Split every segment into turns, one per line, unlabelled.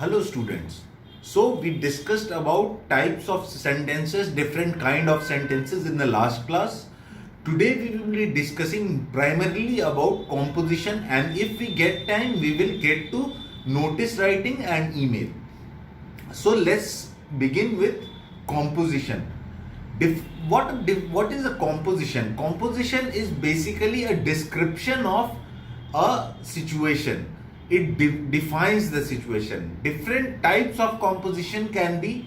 Hello students. So we discussed about types of sentences, different kind of sentences in the last class. Today we will be discussing primarily about composition, and if we get time we will get to notice writing and email. So let's begin with composition. What is a composition? Composition is basically a description of a situation. It defines the situation. Different types of composition can be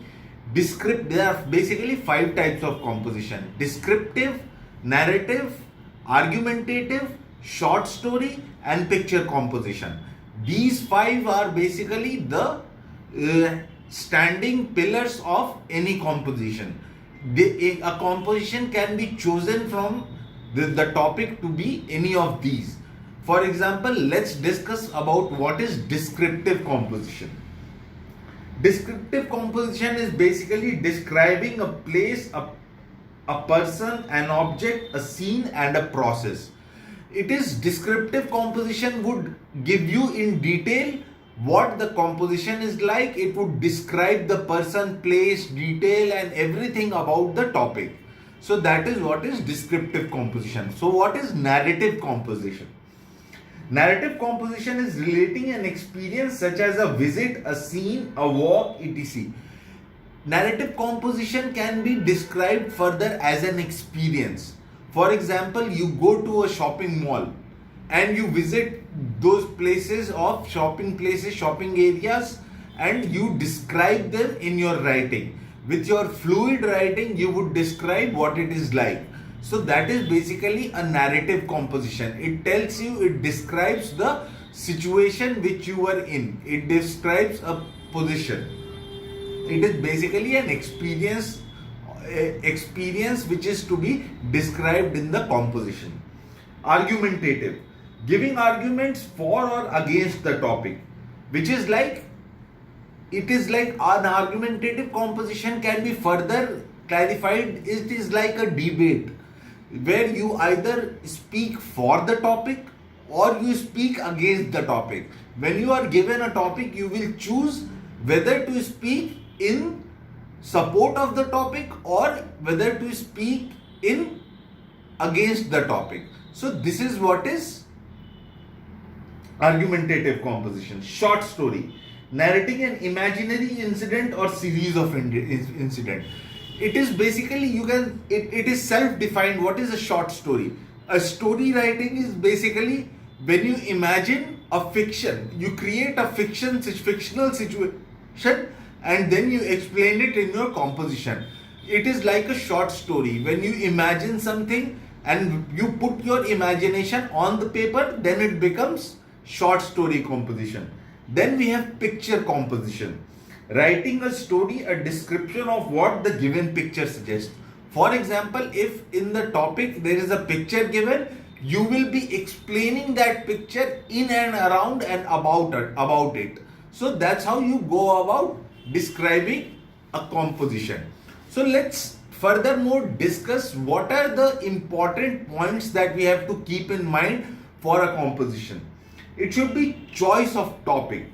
descriptive. There are basically 5 types of composition: descriptive, narrative, argumentative, short story, and picture composition. These 5 are basically the standing pillars of any composition. A composition can be chosen from the topic to be any of these. For example, let's discuss about what is descriptive composition. Descriptive composition is basically describing a place, a person, an object, a scene, and a process. It is descriptive composition would give you in detail what the composition is like. It would describe the person, place, detail, and everything about the topic. So that is what is descriptive composition. So what is narrative composition? Narrative composition is relating an experience such as a visit, a scene, a walk, etc. Narrative composition can be described further as an experience. For example, you go to a shopping mall and you visit those places of shopping places, shopping areas, and you describe them in your writing. With your fluid writing, you would describe what it is like. So that is basically a narrative composition. It tells you, it describes the situation which you were in. It describes a position. It is basically an experience which is to be described in the composition. Argumentative, giving arguments for or against the topic, which is like, it is like an argumentative composition can be further clarified. It is like a debate where you either speak for the topic or you speak against the topic. When you are given a topic, you will choose whether to speak in support of the topic or whether to speak in against the topic. So this is what is argumentative composition. Short story, narrating an imaginary incident or series of incident. It is basically, it is self-defined. What is a short story? A story writing is basically when you imagine a fiction, you create a fictional situation, and then you explain it in your composition. It is like a short story. When you imagine something and you put your imagination on the paper, then it becomes short story composition. Then we have picture composition. Writing a story, a description of what the given picture suggests. For example, if in the topic there is a picture given, you will be explaining that picture in and around and about it. So that's how you go about describing a composition. So let's furthermore discuss what are the important points that we have to keep in mind for a composition. It should be choice of topic.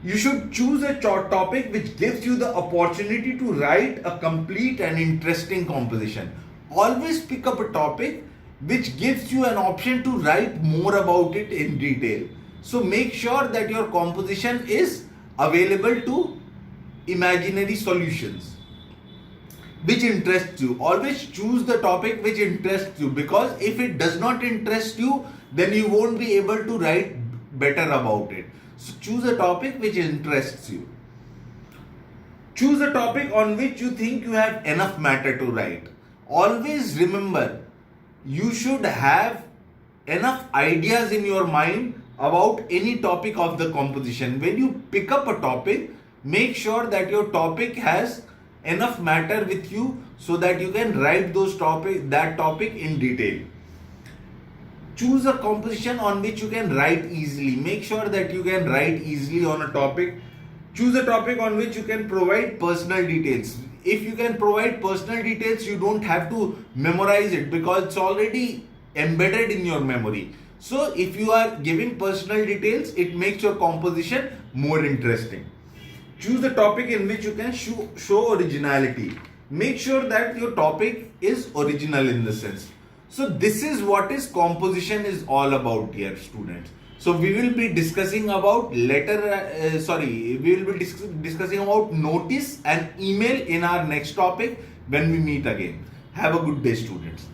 You should choose a topic which gives you the opportunity to write a complete and interesting composition. Always pick up a topic which gives you an option to write more about it in detail. So make sure that your composition is available to imaginary solutions which interests you. Always choose the topic which interests you, because if it does not interest you, then you won't be able to write better about it. So choose a topic which interests you. Choose a topic on which you think you have enough matter to write. Always remember, you should have enough ideas in your mind about any topic of the composition. When you pick up a topic, make sure that your topic has enough matter with you so that you can write that topic in detail. Choose a composition on which you can write easily. Make sure that you can write easily on a topic. Choose a topic on which you can provide personal details. If you can provide personal details, you don't have to memorize it because it's already embedded in your memory. So if you are giving personal details, it makes your composition more interesting. Choose a topic in which you can show originality. Make sure that your topic is original in the sense. So this is what is composition is all about, dear students. So we will be discussing about we will be discussing about notice and email in our next topic when we meet again. Have a good day, students.